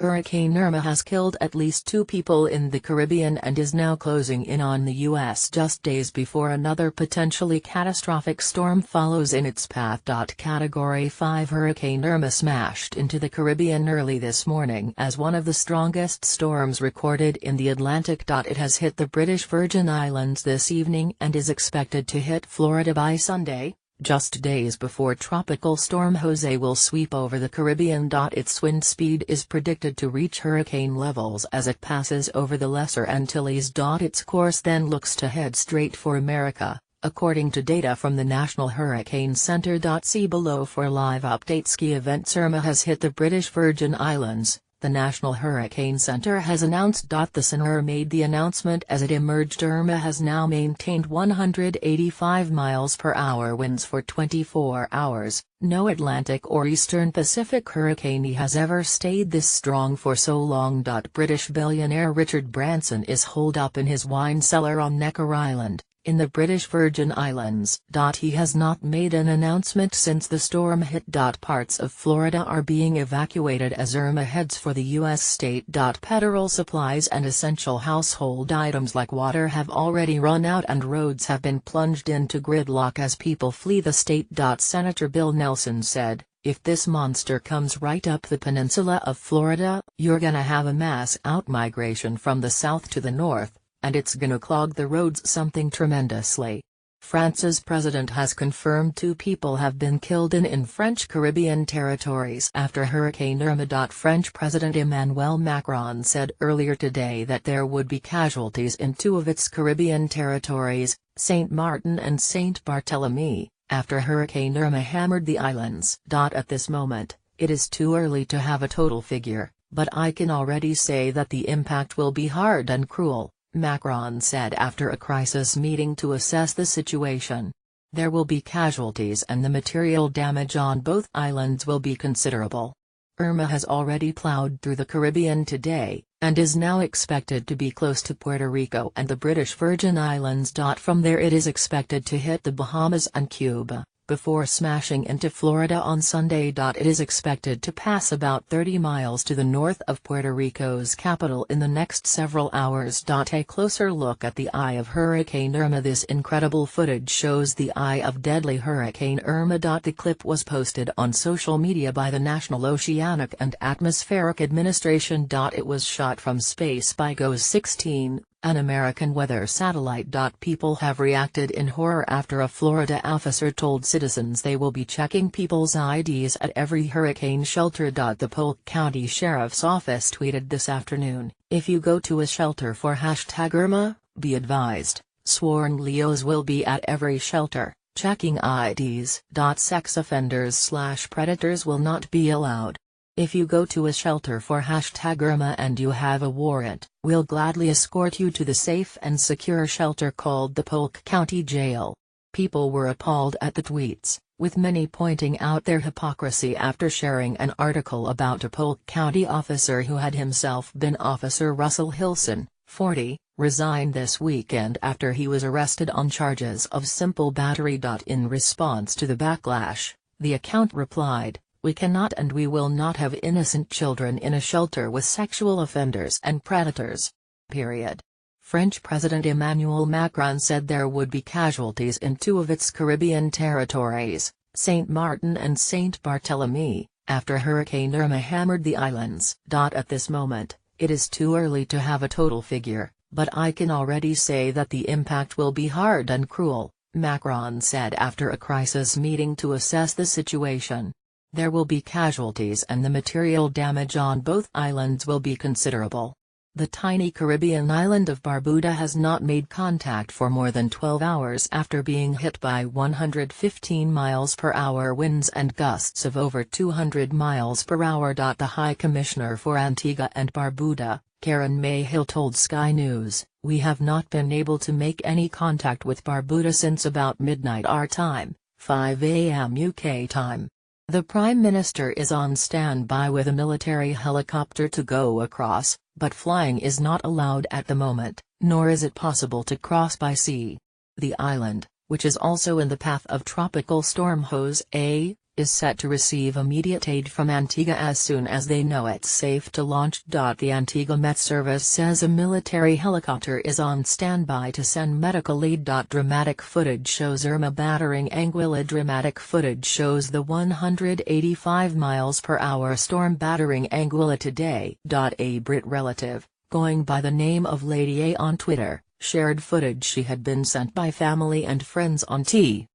Hurricane Irma has killed at least 2 people in the Caribbean and is now closing in on the U.S. just days before another potentially catastrophic storm follows in its path. Category 5 Hurricane Irma smashed into the Caribbean early this morning as one of the strongest storms recorded in the Atlantic. It has hit the British Virgin Islands this evening and is expected to hit Florida by Sunday, just days before Tropical Storm Jose will sweep over the Caribbean. Its wind speed is predicted to reach hurricane levels as it passes over the Lesser Antilles. Its course then looks to head straight for America, according to data from the National Hurricane Center. See below for live updates. Key events: Irma has hit the British Virgin Islands. The National Hurricane Center has announced. The CNR made the announcement as it emerged. Irma has now maintained 185 miles per hour winds for 24 hours. No Atlantic or Eastern Pacific hurricane has ever stayed this strong for so long. British billionaire Richard Branson is holed up in his wine cellar on Necker Island, in the British Virgin Islands. He has not made an announcement since the storm hit. Parts of Florida are being evacuated as Irma heads for the U.S. state. Federal supplies and essential household items like water have already run out and roads have been plunged into gridlock as people flee the state. Senator Bill Nelson said, "If this monster comes right up the peninsula of Florida, you're gonna have a mass outmigration from the south to the north, and it's gonna clog the roads something tremendously." France's president has confirmed 2 people have been killed in French Caribbean territories after Hurricane Irma. French President Emmanuel Macron said earlier today that there would be casualties in 2 of its Caribbean territories, Saint Martin and Saint Barthélemy, after Hurricane Irma hammered the islands. At this moment, it is too early to have a total figure, but I can already say that the impact will be hard and cruel, Macron said after a crisis meeting to assess the situation. There will be casualties and the material damage on both islands will be considerable. Irma has already plowed through the Caribbean today, and is now expected to be close to Puerto Rico and the British Virgin Islands. From there it is expected to hit the Bahamas and Cuba, before smashing into Florida on Sunday. It is expected to pass about 30 miles to the north of Puerto Rico's capital in the next several hours. A closer look at the eye of Hurricane Irma. This incredible footage shows the eye of deadly Hurricane Irma. The clip was posted on social media by the National Oceanic and Atmospheric Administration. It was shot from space by GOES-16, an American weather satellite. People have reacted in horror after a Florida officer told citizens they will be checking people's IDs at every hurricane shelter. The Polk County Sheriff's Office tweeted this afternoon, "If you go to a shelter for #Irma, be advised, sworn Leos will be at every shelter, checking IDs. Sex offenders/predators will not be allowed. If you go to a shelter for #Irma and you have a warrant, we'll gladly escort you to the safe and secure shelter called the Polk County Jail." People were appalled at the tweets, with many pointing out their hypocrisy after sharing an article about a Polk County officer who had himself been Officer Russell Hilson, 40, resigned this weekend after he was arrested on charges of simple battery. In response to the backlash, the account replied, "We cannot and we will not have innocent children in a shelter with sexual offenders and predators. Period." French President Emmanuel Macron said there would be casualties in 2 of its Caribbean territories, Saint Martin and Saint Barthélemy, after Hurricane Irma hammered the islands. At this moment, it is too early to have a total figure, but I can already say that the impact will be hard and cruel, Macron said after a crisis meeting to assess the situation. There will be casualties and the material damage on both islands will be considerable. The tiny Caribbean island of Barbuda has not made contact for more than 12 hours after being hit by 115 miles per hour winds and gusts of over 200 miles per hour. The High Commissioner for Antigua and Barbuda, Karen Mayhill, told Sky News, "We have not been able to make any contact with Barbuda since about midnight our time, 5 a.m. UK time. The Prime Minister is on standby with a military helicopter to go across, but flying is not allowed at the moment, nor is it possible to cross by sea. The island, which is also in the path of Tropical Storm Jose, is set to receive immediate aid from Antigua as soon as they know it's safe to launch. The Antigua Met Service says a military helicopter is on standby to send medical aid. Dramatic footage shows Irma battering Anguilla. Dramatic footage shows the 185 miles per hour storm battering Anguilla today. A Brit relative, going by the name of Lady A on Twitter, shared footage she had been sent by family and friends on T.